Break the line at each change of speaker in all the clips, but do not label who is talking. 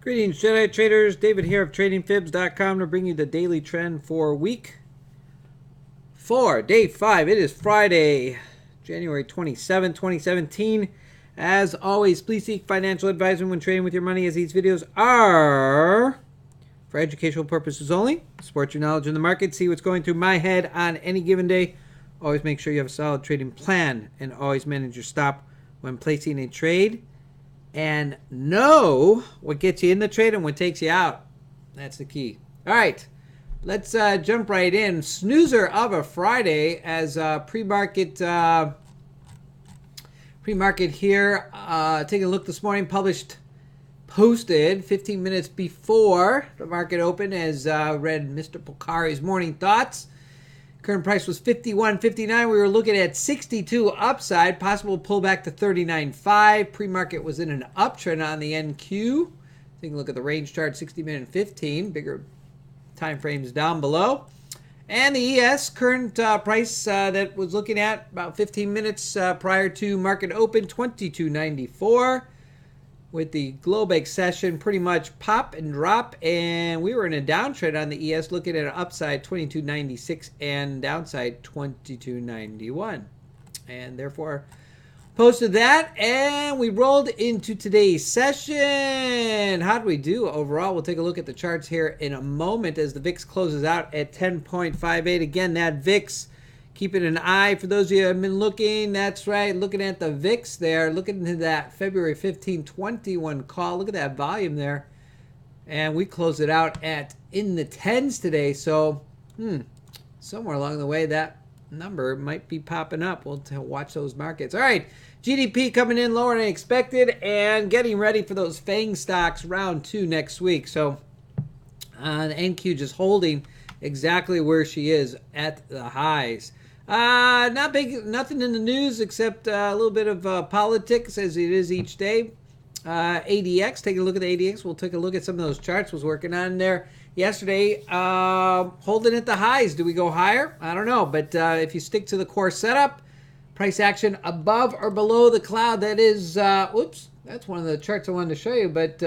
Greetings, Jedi Traders. David here of TradingFibs.com to bring you the daily trend for week 4, day 5. It is Friday, January 27, 2017. As always, please seek financial advisement when trading with your money, as these videos are for educational purposes only. Support your knowledge in the market. See what's going through my head on any given day. Always make sure you have a solid trading plan and always manage your stop when placing a trade. And know what gets you in the trade and what takes you out. That's the key. All right, let's jump right in. Snoozer of a Friday as pre-market here. Taking a look this morning, posted 15 minutes before the market opened, as read Mr. Pocari's morning thoughts. Current price was 51.59. We were looking at 62 upside, possible pullback to 39.5. Pre-market was in an uptrend on the NQ. Take a look at the range chart, 60 minute and 15. Bigger time frames down below. And the ES current price that was looking at about 15 minutes prior to market open, 22.94. With the Globex session pretty much pop and drop, and we were in a downtrend on the ES, looking at an upside 22.96 and downside 22.91, and therefore posted that, and we rolled into today's session. How did we do overall? We'll take a look at the charts here in a moment as the VIX closes out at 10.58. Again, that VIX, keeping an eye for those of you who have been looking. That's right, looking at the VIX there, looking into that February 15, 21 call. Look at that volume there. And we closed it out at in the 10s today. So, somewhere along the way, that number might be popping up. We'll watch those markets. All right, GDP coming in lower than expected and getting ready for those FANG stocks round 2 next week. So, the NQ just holding exactly where she is at the highs. Nothing in the news except a little bit of politics, as it is each day. ADX, take a look at the ADX. We'll take a look at some of those charts I was working on there yesterday. Holding at the highs. Do we go higher? I don't know. But if you stick to the core setup, price action above or below the cloud, that is, that's one of the charts I wanted to show you. But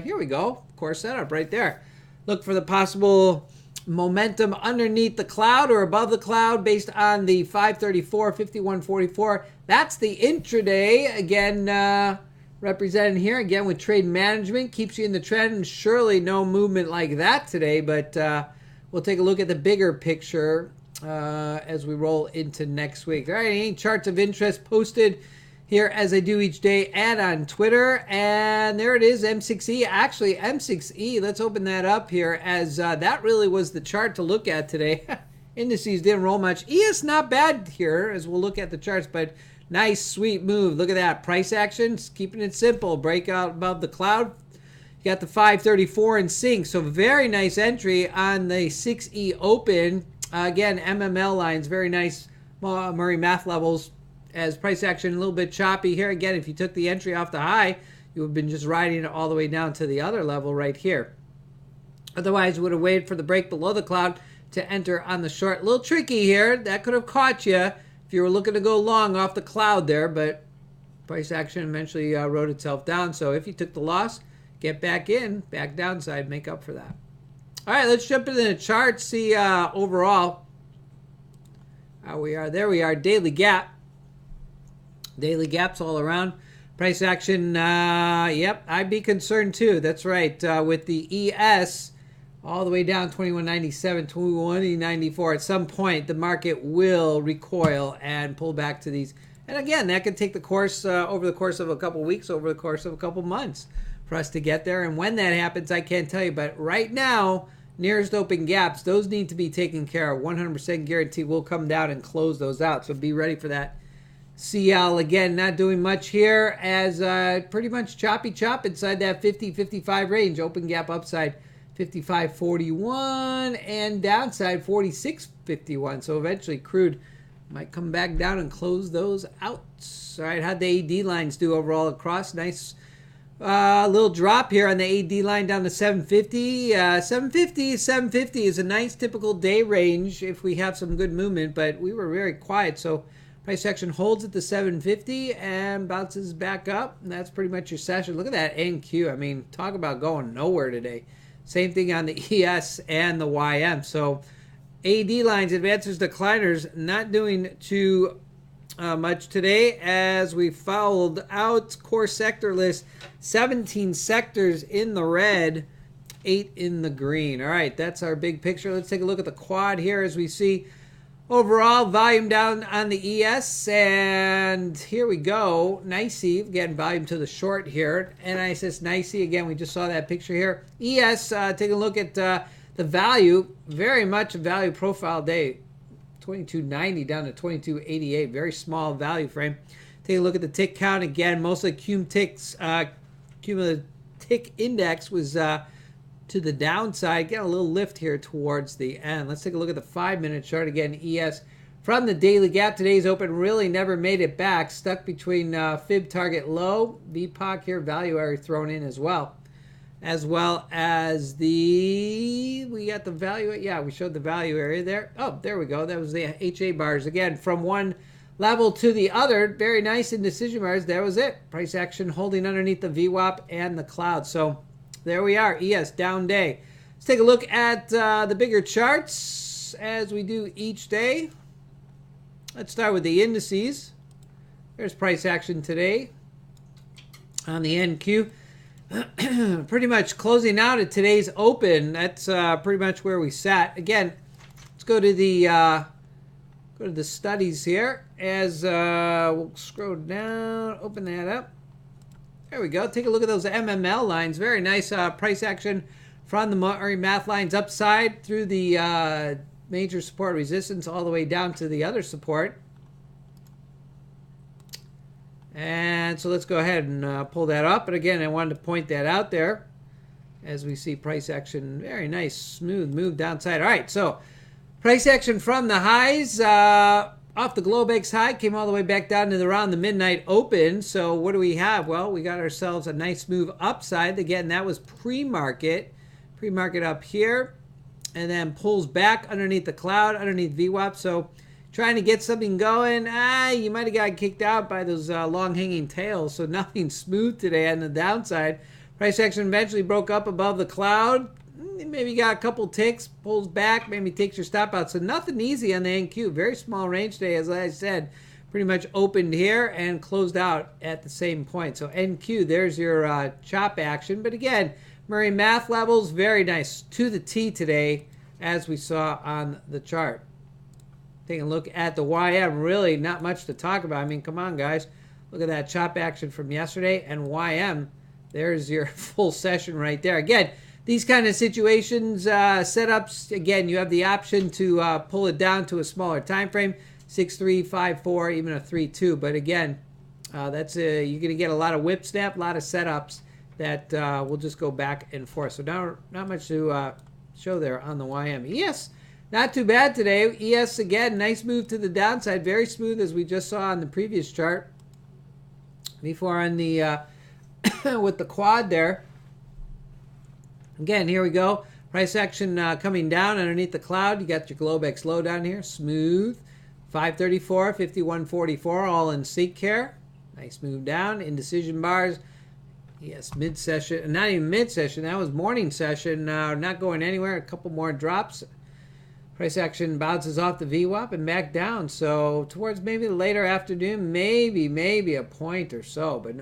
here we go. Core setup right there. Look for the possible momentum underneath the cloud or above the cloud based on the 534, 5144. That's the intraday. Again, represented here again with trade management. Keeps you in the trend. Surely no movement like that today, but we'll take a look at the bigger picture as we roll into next week. All right, any charts of interest posted here as I do each day and on Twitter. And there it is, M6E. Actually, M6E, let's open that up here, as that really was the chart to look at today. Indices didn't roll much. ES not bad here as we'll look at the charts, but nice, sweet move. Look at that. Price action, keeping it simple. Breakout above the cloud. You got the 534 in sync. So very nice entry on the 6E open. Again, MML lines, very nice Murray math levels. As price action a little bit choppy here. Again, if you took the entry off the high, you would have been just riding it all the way down to the other level right here. Otherwise, you would have waited for the break below the cloud to enter on the short. A little tricky here. That could have caught you if you were looking to go long off the cloud there, but price action eventually wrote itself down. So if you took the loss, get back in, back downside, make up for that. All right, let's jump into the chart, see overall how we are. There we are, daily gap. Daily gaps all around. Price action, yep, I'd be concerned too. That's right. With the ES all the way down 21.97, 20.94. At some point, the market will recoil and pull back to these. And again, that could take the course over the course of a couple weeks, over the course of a couple months for us to get there. And when that happens, I can't tell you. But right now, nearest open gaps, those need to be taken care of. 100% guarantee we'll come down and close those out. So be ready for that. CL, again, not doing much here, as pretty much choppy chop inside that 50-55 range. Open gap upside 55.41 and downside 46.51. So eventually crude might come back down and close those out. All right, how'd the AD lines do overall across? Nice little drop here on the AD line down to 750. 750 is a nice typical day range if we have some good movement, but we were very quiet. So Price action holds at the 750 and bounces back up. And that's pretty much your session. Look at that NQ. I mean, talk about going nowhere today. Same thing on the ES and the YM. So AD lines, advancers, decliners, not doing too much today as we fouled out core sector list. 17 sectors in the red, 8 in the green. All right, that's our big picture. Let's take a look at the quad here as we see overall volume down on the ES. And here we go. NYSE, again, volume to the short here. NISS NYSE, again, we just saw that picture here. ES, take a look at the value. Very much a value profile day. 2290 down to 2288. Very small value frame. Take a look at the tick count again. Mostly cumulative tick index was to the downside. Get a little lift here towards the end. Let's take a look at the 5-minute chart again. ES from the daily gap. Today's open really never made it back. Stuck between fib target low. VPOC here. Value area thrown in as well. As well as we got the value. Yeah, we showed the value area there. Oh, there we go. That was the HA bars. Again, from one level to the other. Very nice indecision bars. That was it. Price action holding underneath the VWAP and the cloud. So there we are. ES down day. Let's take a look at the bigger charts as we do each day. Let's start with the indices. There's price action today on the NQ. Pretty much closing out at today's open. That's pretty much where we sat. Again, let's go to the studies here. As we'll scroll down, open that up. There we go. Take a look at those MML lines. Very nice price action from the Murray Math lines upside through the major support resistance all the way down to the other support. And so let's go ahead and pull that up. But again, I wanted to point that out there as we see price action. Very nice, smooth move downside. All right, so price action from the highs off the Globex high came all the way back down to around the midnight open. So what do we have? Well, we got ourselves a nice move upside. Again, that was pre-market. Pre-market up here. And then pulls back underneath the cloud, underneath VWAP. So trying to get something going. You might have got kicked out by those long hanging tails. So nothing smooth today on the downside. Price action eventually broke up above the cloud. Maybe got a couple ticks, pulls back, maybe takes your stop out. So nothing easy on the NQ. Very small range today, as I said. Pretty much opened here and closed out at the same point. So NQ, there's your chop action. But again, Murray Math levels, very nice to the T today, as we saw on the chart. Taking a look at the YM, really not much to talk about. I mean, come on, guys. Look at that chop action from yesterday. And YM, there's your full session right there. Again, these kind of situations, setups, again, you have the option to pull it down to a smaller time frame, 6-3, 5-4, even a 3-2. But again, that's you're going to get a lot of whip snap, a lot of setups that will just go back and forth. So not much to show there on the YM. ES, not too bad today. ES, again, nice move to the downside. Very smooth, as we just saw on the previous chart. Before on the with the quad there. Again, here we go. Price action coming down underneath the cloud. You got your Globex low down here. Smooth. 534, 5144, all in sync here. Nice move down. Indecision bars. Yes, mid-session. Not even mid-session. That was morning session. Not going anywhere. A couple more drops. Price action bounces off the VWAP and back down. So towards maybe the later afternoon, maybe a point or so. But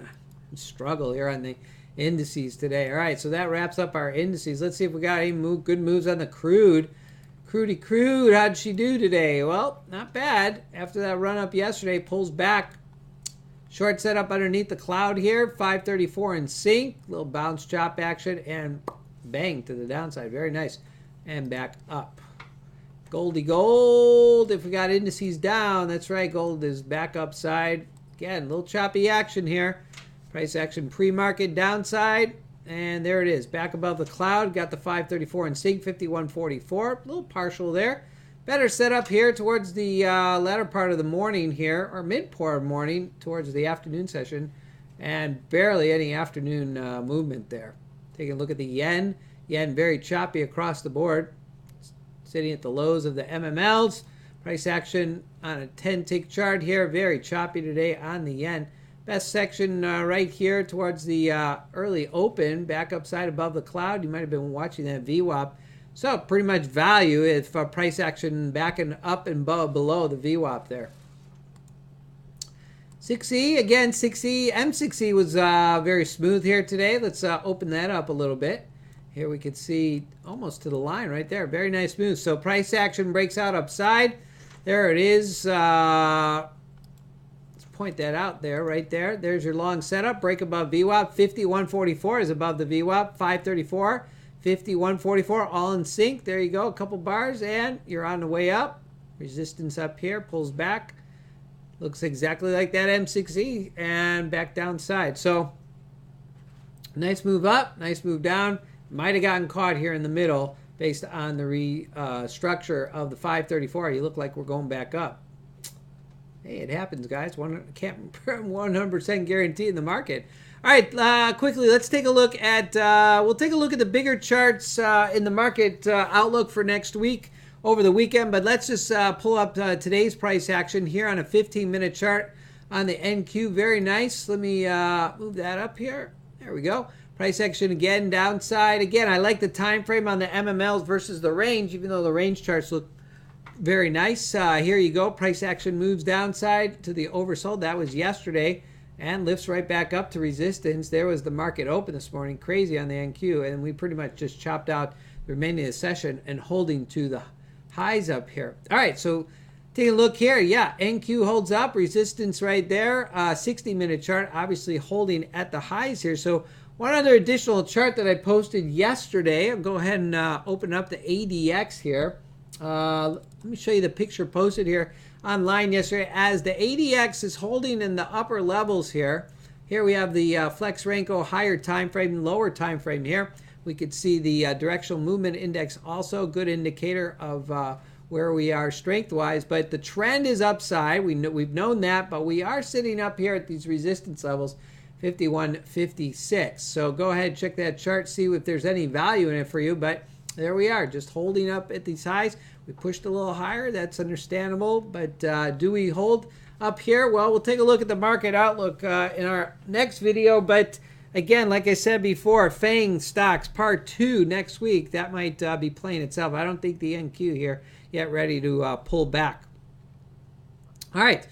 struggle here on the indices today. All right, so that wraps up our indices. Let's see if we got any good moves on the crude. Crude, how'd she do today? Well, not bad. After that run up yesterday, pulls back. Short setup underneath the cloud here. 534 in sync. Little bounce chop action and bang to the downside. Very nice. And back up. Gold. If we got indices down, that's right. Gold is back upside. Again, a little choppy action here. Price action pre-market downside, and there it is, back above the cloud. Got the 534 in sync, 5144, a little partial there. Better setup here towards the latter part of the morning here, or mid-part of morning towards the afternoon session, and barely any afternoon movement there. Taking a look at the yen. Yen very choppy across the board, sitting at the lows of the MMLs. Price action on a 10-tick chart here. Very choppy today on the yen. Best section right here towards the early open, back upside above the cloud. You might have been watching that VWAP. So pretty much value if price action backing up and below the VWAP there. 6E, again, 6E. M6E was very smooth here today. Let's open that up a little bit. Here we can see almost to the line right there. Very nice move. So price action breaks out upside. There it is. Let's point that out there, right there. There's your long setup. Break above VWAP. 51.44 is above the VWAP. 534, 51.44, all in sync. There you go. A couple bars, and you're on the way up. Resistance up here. Pulls back. Looks exactly like that M6E, and back downside. So nice move up, nice move down. Might have gotten caught here in the middle based on the restructure of the 534. You look like we're going back up. Hey, it happens, guys. Can't 100% guarantee in the market. All right, quickly, let's take a look at, we'll take a look at the bigger charts in the market outlook for next week over the weekend. But let's just pull up today's price action here on a 15-minute chart on the NQ. Very nice. Let me move that up here. There we go. Price action again, downside. Again, I like the time frame on the MMLs versus the range, even though the range charts look very nice. Here you go. Price action moves downside to the oversold. That was yesterday, and lifts right back up to resistance. There was the market open this morning. Crazy on the NQ, and we pretty much just chopped out the remaining of the session and holding to the highs up here. All right, so take a look here. Yeah, NQ holds up. Resistance right there. 60-minute chart, obviously holding at the highs here. So one other additional chart that I posted yesterday, I'll go ahead and open up the ADX here. Let me show you the picture posted here online yesterday. As the ADX is holding in the upper levels here, here we have the Flex Renko higher time frame, lower time frame here. We could see the directional movement index, also good indicator of where we are strength-wise. But the trend is upside. We've known that, but we are sitting up here at these resistance levels. 51.56. So go ahead, check that chart, see if there's any value in it for you. But there we are, just holding up at these highs. We pushed a little higher. That's understandable. But do we hold up here? Well, we'll take a look at the market outlook in our next video. But again, like I said before, FANG stocks part 2 next week. That might be playing itself. I don't think the NQ here yet ready to pull back. All right.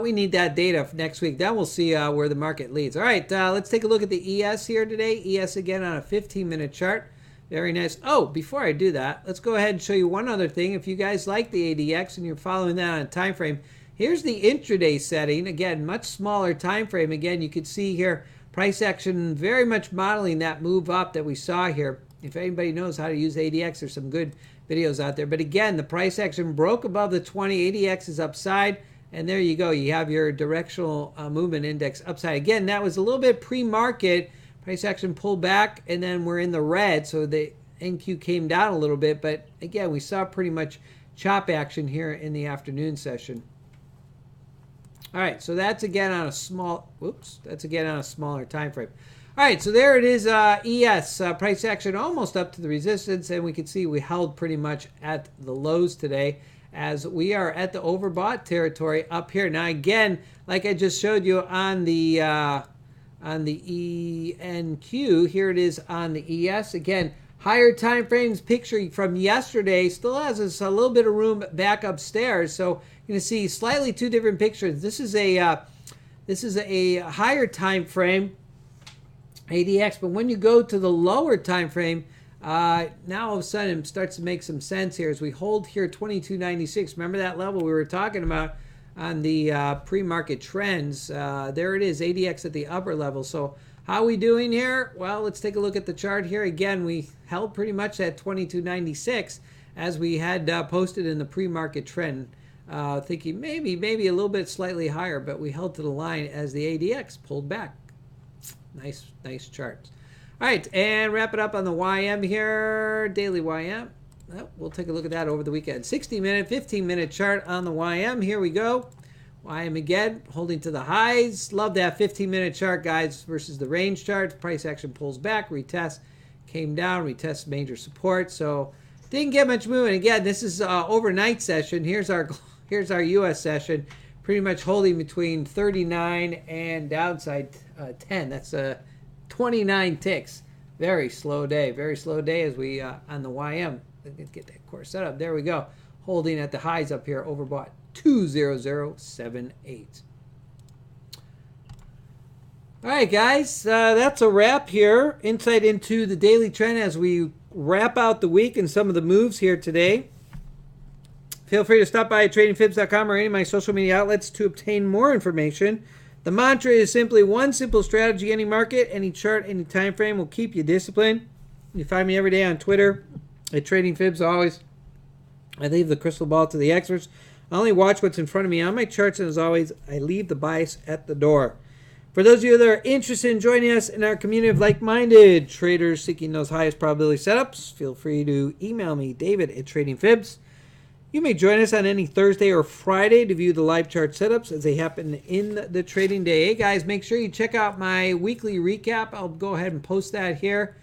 We need that data for next week. Then we'll see where the market leads. All right, let's take a look at the ES here today. ES again on a 15-minute chart. Very nice. Oh, before I do that, let's go ahead and show you one other thing. If you guys like the ADX and you're following that on a time frame, here's the intraday setting. Again, much smaller time frame. Again, you can see here price action very much modeling that move up that we saw here. If anybody knows how to use ADX, there's some good videos out there. But again, the price action broke above the 20. ADX is upside. And there you go. You have your directional movement index upside. Again, that was a little bit pre-market. Price action pulled back, and then we're in the red. So the NQ came down a little bit. But again, we saw pretty much chop action here in the afternoon session. All right, so that's again on a small, that's again on a smaller time frame. All right, so there it is, ES. Price action almost up to the resistance, and we can see we held pretty much at the lows today, as we are at the overbought territory up here. Now again, like I just showed you on the ENQ, here it is on the ES. Again, higher time frames picture from yesterday still has us a little bit of room back upstairs. So you're going to see slightly two different pictures. This is a higher time frame ADX, but when you go to the lower time frame, now all of a sudden it starts to make some sense here as we hold here 22.96. Remember that level we were talking about on the pre-market trends? There it is, ADX at the upper level. So how are we doing here? Well, let's take a look at the chart here. Again, we held pretty much at 22.96 as we had posted in the pre-market trend, thinking maybe a little bit slightly higher, but we held to the line as the ADX pulled back. Nice charts. All right, and wrap it up on the YM here, daily YM. We'll take a look at that over the weekend. 60-minute, 15-minute chart on the YM. Here we go. YM again, holding to the highs. Love that 15-minute chart, guys, versus the range chart. Price action pulls back, retest, came down, retest major support. So Didn't get much movement. Again, this is overnight session. Here's our U.S. session, pretty much holding between 39 and downside 10. That's 29 ticks. Very slow day. Very slow day as we on the YM. Let's get that course set up. There we go. Holding at the highs up here. Overbought 20078. All right, guys. That's a wrap here. Insight into the daily trend as we wrap out the week and some of the moves here today. Feel free to stop by at tradingfibs.com or any of my social media outlets to obtain more information. The mantra is simply one simple strategy: any market, any chart, any time frame will keep you disciplined. You find me every day on Twitter at TradingFibs. Always, I leave the crystal ball to the experts. I only watch what's in front of me on my charts, and as always, I leave the bias at the door. For those of you that are interested in joining us in our community of like-minded traders seeking those highest probability setups, feel free to email me, David at TradingFibs. You may join us on any Thursday or Friday to view the live chart setups as they happen in the trading day. Hey, guys, make sure you check out my weekly recap. I'll go ahead and post that here.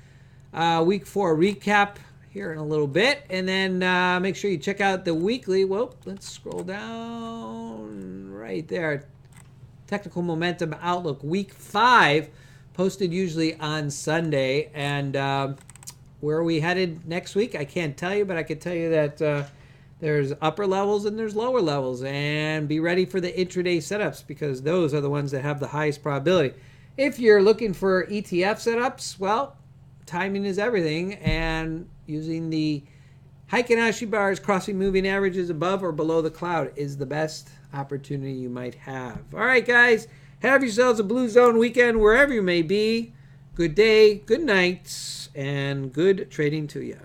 Week 4 recap here in a little bit. And then make sure you check out the weekly. Well, let's scroll down right there. Technical Momentum Outlook Week 5, posted usually on Sunday. And where are we headed next week? I can't tell you, but I can tell you that there's upper levels and there's lower levels. And be ready for the intraday setups because those are the ones that have the highest probability. If you're looking for ETF setups, well, timing is everything. And using the Heikin Ashi bars, crossing moving averages above or below the cloud is the best opportunity you might have. All right, guys, have yourselves a Blue Zone weekend wherever you may be. Good day, good night, and good trading to you.